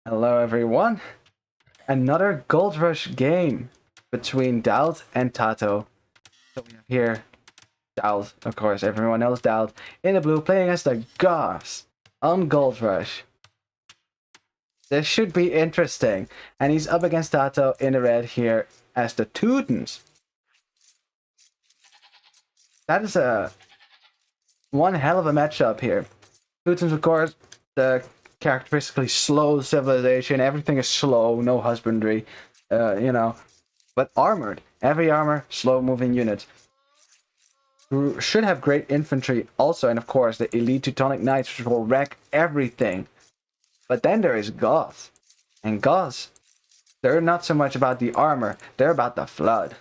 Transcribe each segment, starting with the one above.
Hello everyone. Another Gold Rush game between Daut and TaToH. So we have here Daut, of course, everyone knows Daut, in the blue playing as the Goths on Gold Rush. This should be interesting. And he's up against TaToH in the red here as the Teutons. That is one hell of a matchup here. Teutons, of course, the characteristically slow civilization. Everything is slow, no husbandry, but armored. Heavy armor, slow moving units. Who should have great infantry also, and of course the elite Teutonic Knights, which will wreck everything. But then there is Goth. And Goths, they're not so much about the armor, they're about the flood.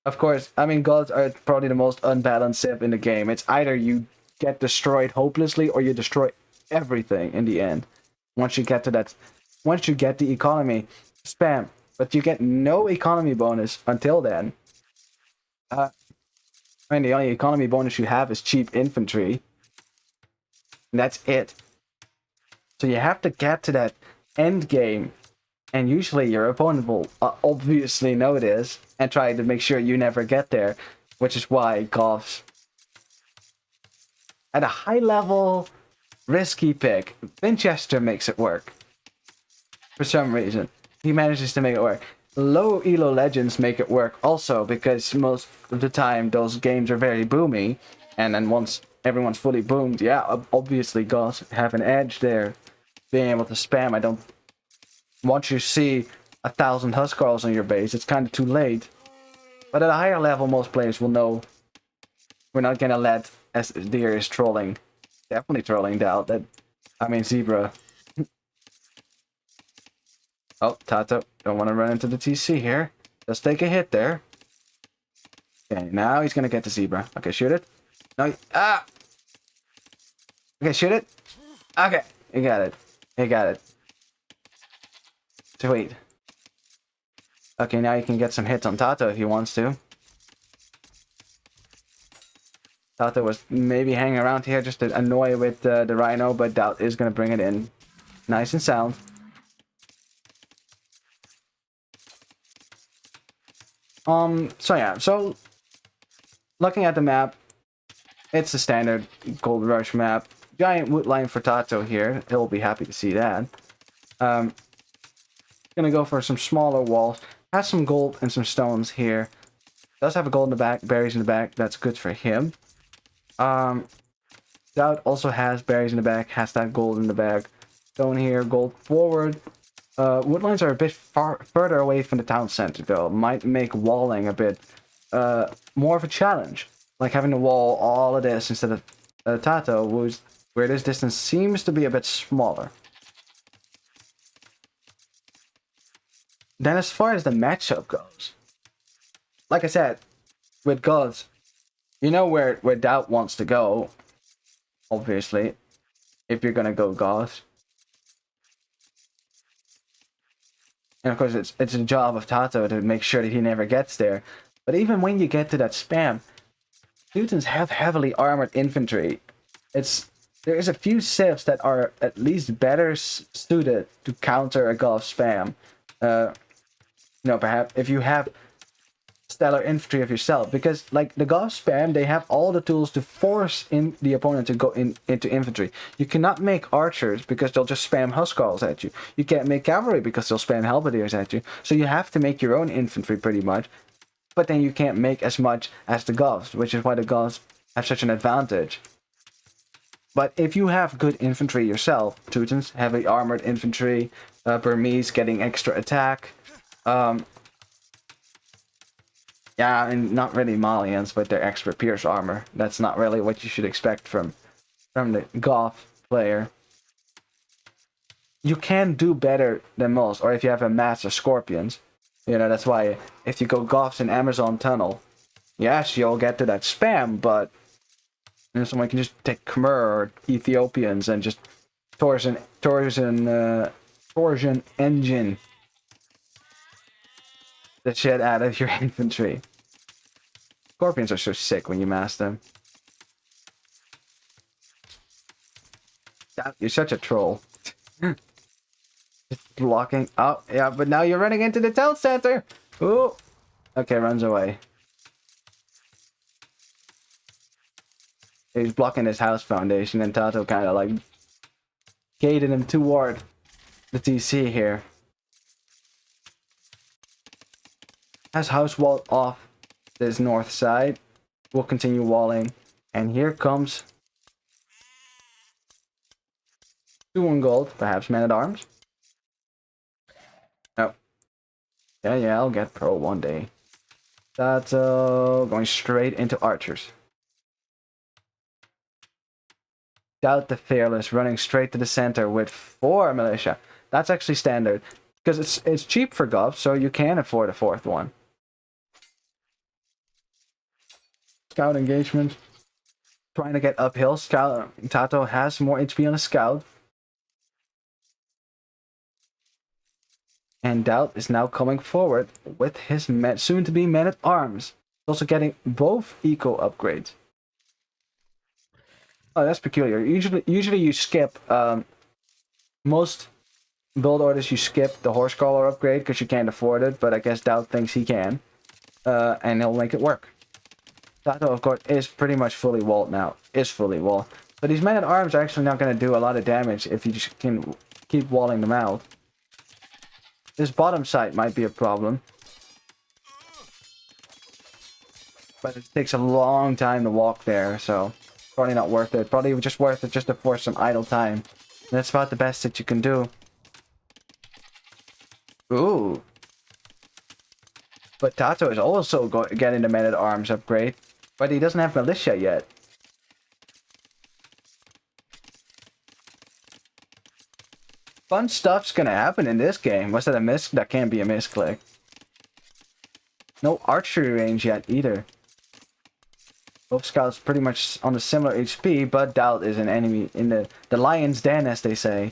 Of course, I mean, Goths are probably the most unbalanced civ in the game. It's either you get destroyed hopelessly or you destroy everything in the end. Once you get the economy spam, but you get no economy bonus until then. I mean, the only economy bonus you have is cheap infantry. And that's it. So you have to get to that end game, and usually your opponent will obviously know this and try to make sure you never get there, which is why Goths, at a high level, risky pick, Winchester makes it work. For some reason, he manages to make it work. Low elo legends make it work also, because most of the time those games are very boomy, and then once everyone's fully boomed, yeah, obviously Goths have an edge there, being able to spam. Once you see 1,000 Huskarls on your base, it's kind of too late. But at a higher level, most players will know we're not gonna let Deer is trolling. Definitely trolling Daut. Zebra. Oh, TaToH, don't want to run into the TC here. Just take a hit there. Okay, now he's gonna get the Zebra. Okay, shoot it. No, okay, shoot it. Okay, he got it. He got it. Sweet. Okay, now you can get some hits on TaToH if he wants to. TaToH was maybe hanging around here just to annoy with the Rhino, but Daut is going to bring it in. Nice and sound. So looking at the map, it's a standard Gold Rush map. Giant wood line for TaToH here. He'll be happy to see that. Gonna go for some smaller walls. Has some gold and some stones here. Does have a gold in the back, berries in the back. That's good for him. Daut also has berries in the back, has that gold in the back. Stone here, gold forward. Woodlines are a bit further away from the town center though. Might make walling a bit more of a challenge. Like having to wall all of this instead of TaToH, where this distance seems to be a bit smaller. Then as far as the matchup goes, like I said, with Goths, you know where Daut wants to go, obviously, if you're gonna go Goth. And of course, it's a job of TaToH to make sure that he never gets there. But even when you get to that spam, Teutons have heavily armored infantry. There is a few civs that are at least better suited to counter a Goth spam. Perhaps if you have stellar infantry of yourself, because like the Goth spam, they have all the tools to force in the opponent to go into infantry. You cannot make archers because they'll just spam Huskarls at you. You can't make cavalry because they'll spam halberdiers at you. So you have to make your own infantry pretty much, but then you can't make as much as the Goths, which is why the Goths have such an advantage. But if you have good infantry yourself, Teutons, heavily armored infantry, Burmese getting extra attack, yeah, and not really Malians with their extra pierce armor. That's not really what you should expect from the Goth player. You can do better than most, or if you have a mass of Scorpions. That's why if you go Goths in Amazon Tunnel, yes, you'll get to that spam, but someone can just take Khmer or Ethiopians and just torsion engine the shit out of your infantry. Scorpions are so sick when you mass them. You're such a troll. Just blocking. Oh, yeah, but now you're running into the town center. Ooh. Okay, runs away. He's blocking his house foundation, and TaToH kind of like gated him toward the TC here. Has house walled off this north side. We'll continue walling. And here comes 2-1 gold, perhaps man-at-arms. Oh. Yeah, I'll get pro one day. That's going straight into archers. Daut the Fearless running straight to the center with 4 militia. That's actually standard. Because it's cheap for Goth, so you can afford a 4th one. Scout engagement. Trying to get uphill. TaToH has more HP on a scout. And Daut is now coming forward with his soon-to-be men-at-arms. Also getting both eco upgrades. Oh, that's peculiar. Usually you skip most build orders. You skip the horse collar upgrade because you can't afford it. But I guess Daut thinks he can, and he'll make it work. TaToH, of course, is pretty much fully walled now. Is fully walled. But these men-at-arms are actually not going to do a lot of damage if you just can keep walling them out. This bottom side might be a problem. But it takes a long time to walk there, so probably not worth it. Probably just worth it just to force some idle time. And that's about the best that you can do. Ooh. But TaToH is also getting the men-at-arms upgrade. But he doesn't have militia yet. Fun stuff's gonna happen in this game. Was that a miss? That can't be a misclick. No archery range yet either. Both scouts pretty much on a similar HP, but Daut is an enemy in the lion's den, as they say.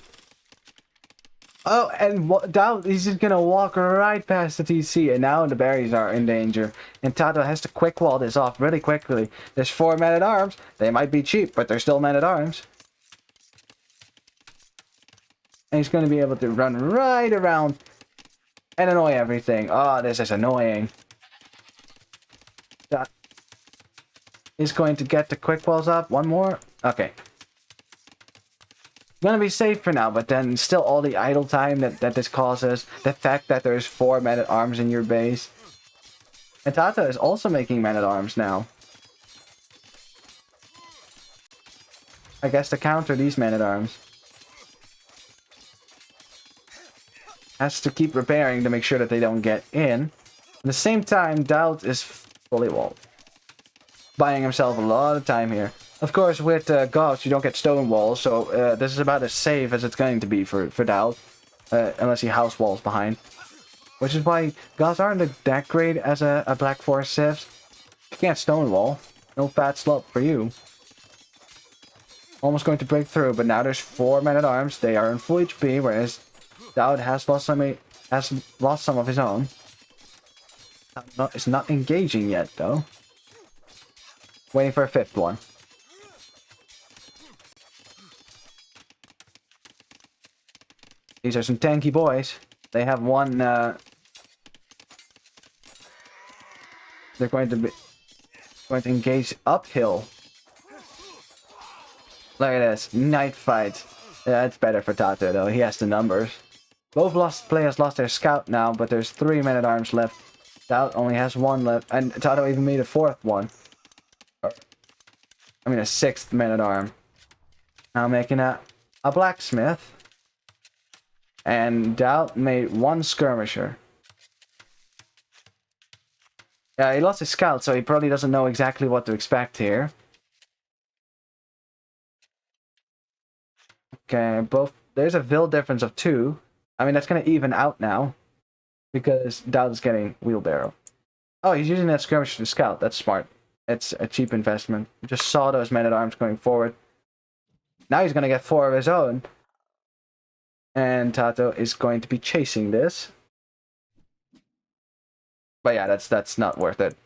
Oh, and Daut, he's just gonna walk right past the TC, and now the berries are in danger. And TaToH has to quick wall this off really quickly. There's 4 men-at-arms. They might be cheap, but they're still men-at-arms. And he's going to be able to run right around and annoy everything. Oh, this is annoying. That is going to get the quick walls up. One more. Okay. Gonna be safe for now, but then still all the idle time that this causes. The fact that there's 4 men-at-arms in your base. And TaToH is also making men-at-arms now. I guess to counter these men-at-arms. Has to keep repairing to make sure that they don't get in. At the same time, Daut is fully walled. Buying himself a lot of time here. Of course, with Goth, you don't get stone walls, so this is about as safe as it's going to be for Daut. Unless he house walls behind. Which is why Goths aren't that great as a Black Forest Civ. You can't stonewall. No fat slop for you. Almost going to break through, but now there's 4 men-at-arms. They are in full HP, whereas Daut has lost some of his own. It's not engaging yet, though. Waiting for a 5th one. These are some tanky boys. They have one. They're going to engage uphill. Look at this night fight. Yeah, it's better for TaToH though. He has the numbers. Both players lost their scout now, but there's 3 men-at-arms left. Daut only has 1 left, and TaToH even made a 4th one. I mean a 6th man-at-arm. Now making a blacksmith. And Daut made 1 skirmisher. Yeah, he lost his scout, so he probably doesn't know exactly what to expect here. Okay, there's a vil difference of 2. I mean, that's going to even out now. Because Daut is getting wheelbarrow. Oh, he's using that skirmisher to scout. That's smart. It's a cheap investment. Just saw those men-at-arms going forward. Now he's going to get 4 of his own. And TaToH is going to be chasing this. But yeah, that's not worth it.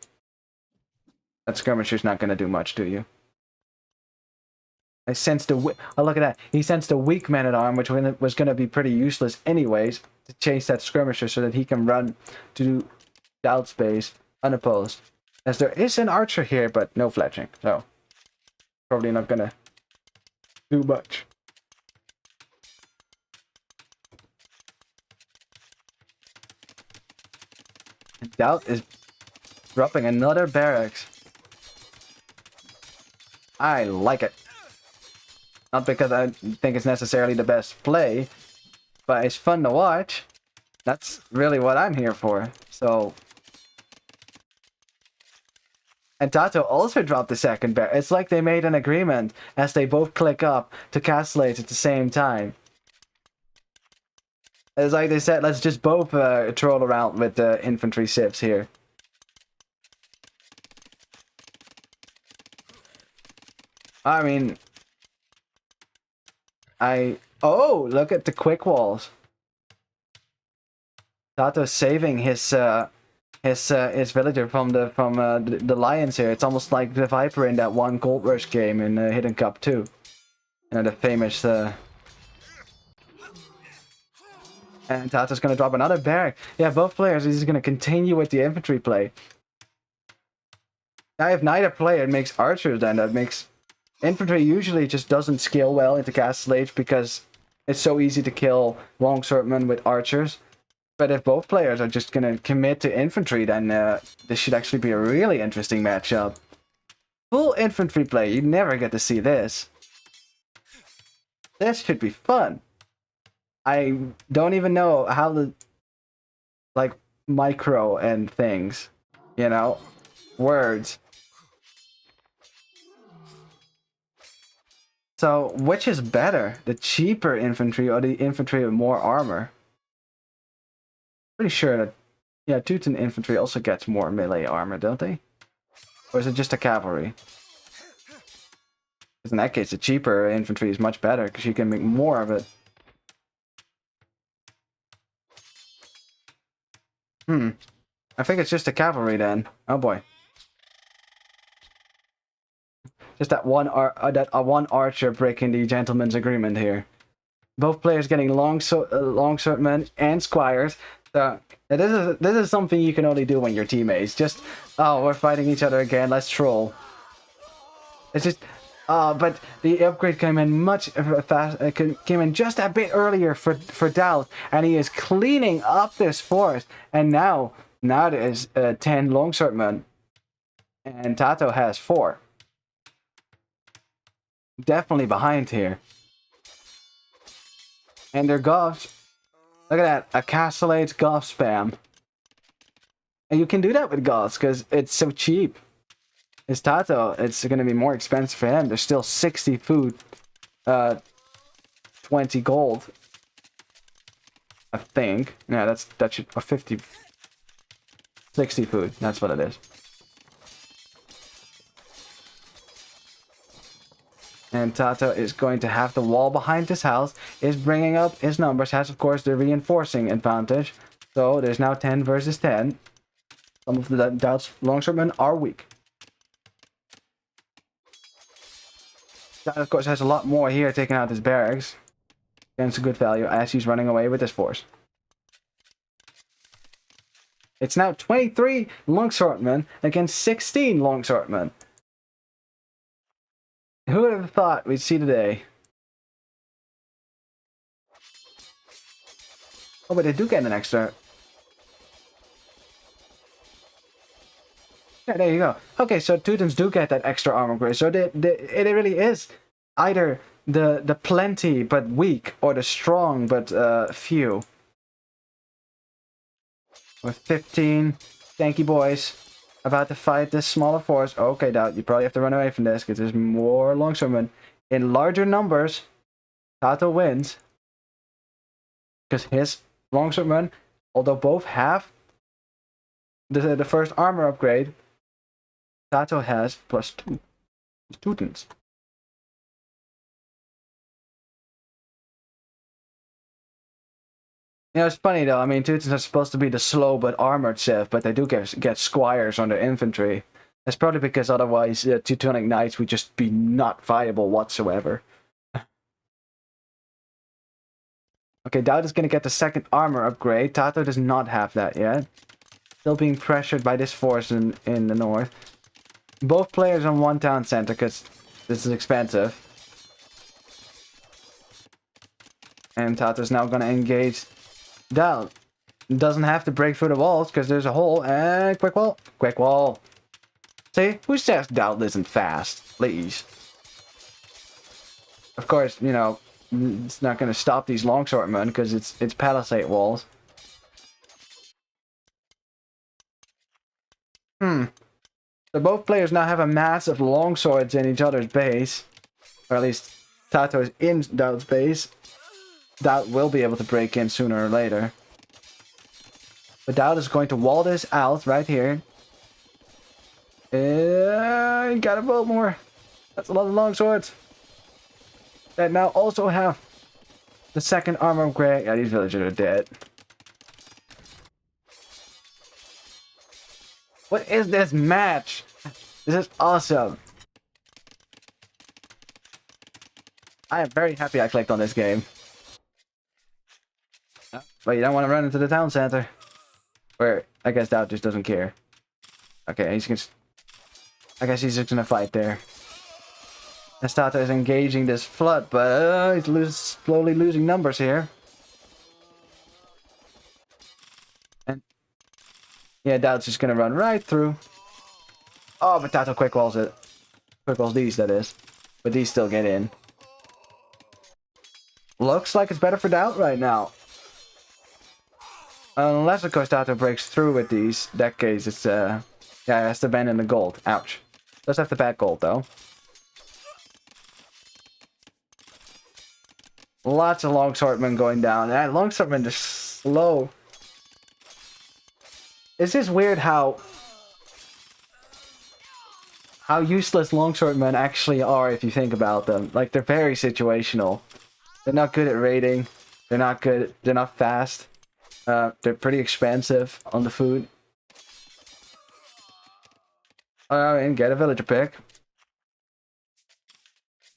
That skirmisher's not going to do much to you. I sensed oh, look at that. He sensed a weak man-at-arm, which was going to be pretty useless anyways, to chase that skirmisher so that he can run to Daut space unopposed. As there is an archer here, but no fletching, so probably not going to do much. Daut is dropping another barracks. I like it. Not because I think it's necessarily the best play, but it's fun to watch. That's really what I'm here for. So, and TaToH also dropped the second bear. It's like they made an agreement as they both click up to castellate at the same time. It's like they said, let's just both troll around with the infantry civs here. I mean, oh, look at the quick walls. TaToH saving his villager from the lions here. It's almost like the Viper in that one Gold Rush game in Hidden Cup 2. You know, the famous. And TaToH's gonna drop another barrack. Yeah, both players. He's gonna continue with the infantry play. Now, if neither player makes archers, then that makes. Infantry usually just doesn't scale well into Castle Age because it's so easy to kill longswordmen with archers. But if both players are just gonna commit to infantry, then this should actually be a really interesting matchup. Full infantry play, you never get to see this. This should be fun. I don't even know how the, like, micro and things, you know, words. So, which is better? The cheaper infantry or the infantry with more armor? Pretty sure that, yeah, Teuton infantry also gets more melee armor, don't they? Or is it just a cavalry? Because in that case, the cheaper infantry is much better because you can make more of it. I think it's just a cavalry then. Oh boy. Just that one archer breaking the gentleman's agreement here. Both players getting longswordmen and squires. So this is something you can only do when you're teammates. Just, oh, we're fighting each other again. Let's troll. It's just, but the upgrade came in much fast. Came in just a bit earlier for Daut, and he is cleaning up this forest. And now there is 10 longswordmen, and TaToH has 4. Definitely behind here. And they're Goths. Look at that. A Castle Age Goth spam. And you can do that with Goths because it's so cheap. It's TaToH. It's going to be more expensive for him. There's still 60 food. 20 gold. I think. Yeah, that should... 50... 60 food. That's what it is. And TaToH is going to have the wall behind his house, is bringing up his numbers, has of course the reinforcing advantage. So there's now 10 versus 10. Some of the Daut's longswordmen are weak. Daut of course has a lot more here taking out his barracks. Against a good value as he's running away with his force. It's now 23 longswordmen against 16 longswordmen. Who would have thought we'd see today? Oh, but they do get an extra. Yeah, there you go. Okay, so Teutons do get that extra armor grade. So it really is either the plenty but weak, or the strong but few. With 15 tanky boys about to fight this smaller force. Okay, Daut, you probably have to run away from this because there's more longswordmen. In larger numbers, TaToH wins. Because his longswordmen, although both have the first armor upgrade, TaToH has +2 Teutons. You know, it's funny though. I mean, Teutons are supposed to be the slow but armored civ, but they do get squires on their infantry. That's probably because otherwise Teutonic Knights would just be not viable whatsoever. Okay, Daut is going to get the second armor upgrade. TaToH does not have that yet. Still being pressured by this force in the north. Both players on one town center because this is expensive. And TaToH is now going to engage Daut. Doesn't have to break through the walls because there's a hole. And quick wall. Quick wall. See? Who says Daut isn't fast? Please. Of course, you know, it's not going to stop these longswordmen because it's palisade walls. So both players now have a massive longswords in each other's base. Or at least TaToH is in Daut's base. Daut will be able to break in sooner or later. But Daut is going to wall this out right here. Gotta build more. That's a lot of longswords. That now also have the second armor upgrade. Yeah, these villagers are dead. What is this match? This is awesome. I am very happy I clicked on this game. But you don't want to run into the town center. Where I guess Daut just doesn't care. Okay, he's just... I guess he's just gonna fight there. And TaToH is engaging this flood, but he's slowly losing numbers here. And yeah, Daut's just gonna run right through. Oh, but TaToH quick walls it. Quick walls these, that is. But these still get in. Looks like it's better for Daut right now. Unless, of course, TaToH breaks through with these. In that case, it's, yeah, it has to abandon the gold. Ouch. Does have the bad gold, though. Lots of longswordmen going down. And longswordmen are slow. It's just weird how useless longswordmen actually are if you think about them. Like, they're very situational. They're not good at raiding. They're not good. They're not fast. They're pretty expensive on the food. And get a villager pick.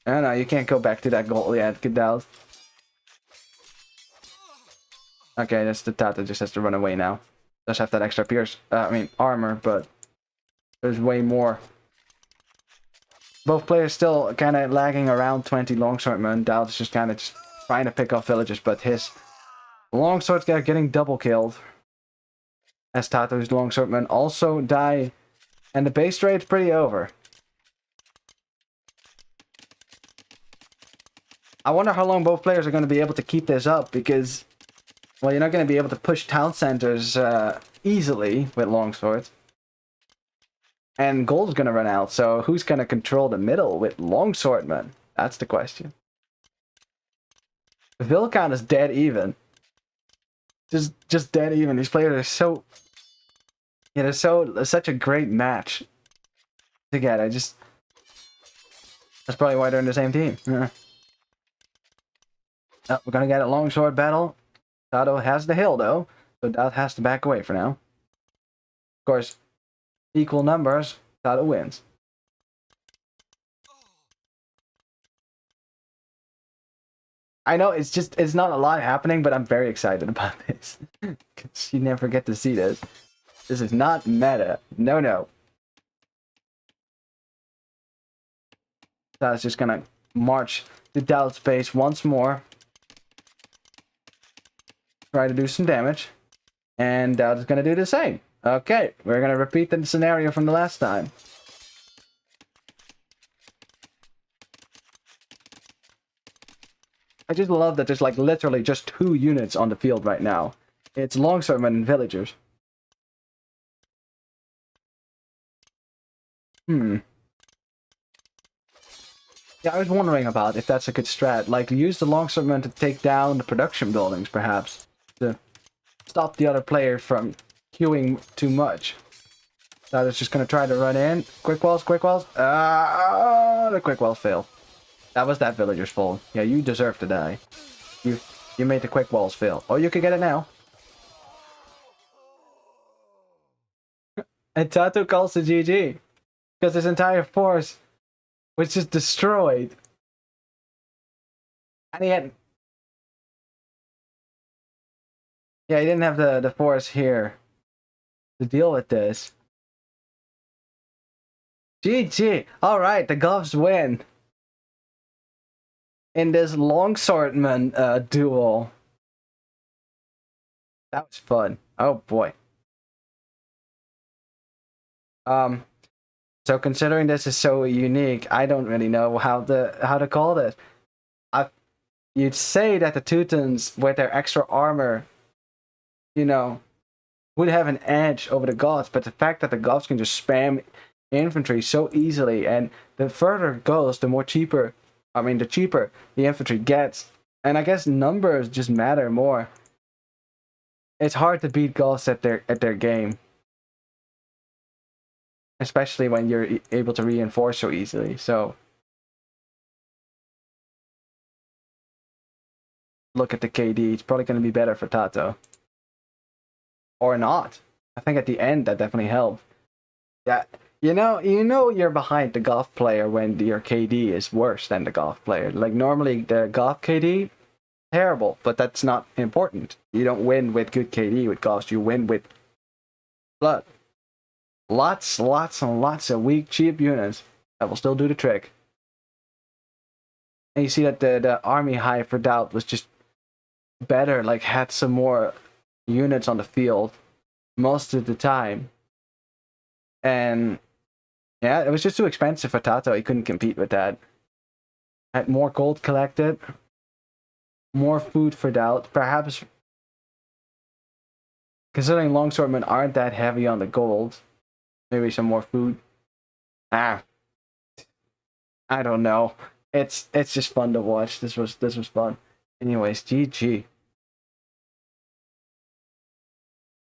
Oh no, you can't go back to that goal yet. Get down. Okay, that's the TaToH just has to run away now. Does have that extra armor, but there's way more. Both players still kind of lagging around 20 longswordmen. Daut is just kind of trying to pick off villagers, but his longswords are getting double killed. As TaToH's longswordmen also die, and the base trade's pretty over. I wonder how long both players are going to be able to keep this up, because, well, you're not going to be able to push town centers easily with longswords. And gold's going to run out, so who's going to control the middle with longswordmen? That's the question. The vill count is dead even. Just dead even. These players are so... Yeah, they're such a great match together. That's probably why they're in the same team. Yeah. Oh, we're gonna get a longsword battle. TaToH has the hill though, so Daut has to back away for now. Of course, equal numbers, TaToH wins. I know it's not a lot happening, but I'm very excited about this. Because you never get to see this. This is not meta. No. TaToH's just gonna march to Daut's base once more. Try to do some damage. And Daut is gonna do the same. Okay, we're gonna repeat the scenario from the last time. I just love that there's like literally just 2 units on the field right now. It's longswordmen and villagers. Yeah, I was wondering about if that's a good strat. Like, use the longswordmen to take down the production buildings, perhaps. To stop the other player from queuing too much. That is just gonna try to run in. Quick walls, quick walls. The quick walls fail. That was that villager's fault. Yeah, you deserve to die. You made the quick walls fail. Oh, you could get it now. And TaToH calls the GG. because his entire force was just destroyed. And he had... Yeah, he didn't have the force here to deal with this. GG. Alright, the Goths win. In this longswordman duel. That was fun. Oh boy. So considering this is so unique, I don't really know how to call this. You'd say that the Teutons, with their extra armor, you know, would have an edge over the Goths, but the fact that the Goths can just spam infantry so easily, and the further it goes, the cheaper the infantry gets. And I guess numbers just matter more. It's hard to beat Goths at their game. Especially when you're able to reinforce so easily. So look at the KD. It's probably going to be better for TaToH. Or not. I think at the end that definitely helped. Yeah, you know you're behind the Goth player when your KD is worse than the Goth player. Like normally the Goth KD, terrible, but that's not important. You don't win with good KD with Goths. You win with blood. Lots and lots of weak, cheap units that will still do the trick. And you see that the army hive for Daut was just better, like had some more units on the field most of the time. And yeah, it was just too expensive for TaToH. He couldn't compete with that. Had more gold collected, more food for Daut. Perhaps considering longswordmen aren't that heavy on the gold. Maybe some more food. I don't know. It's just fun to watch. This was fun. Anyways, GG.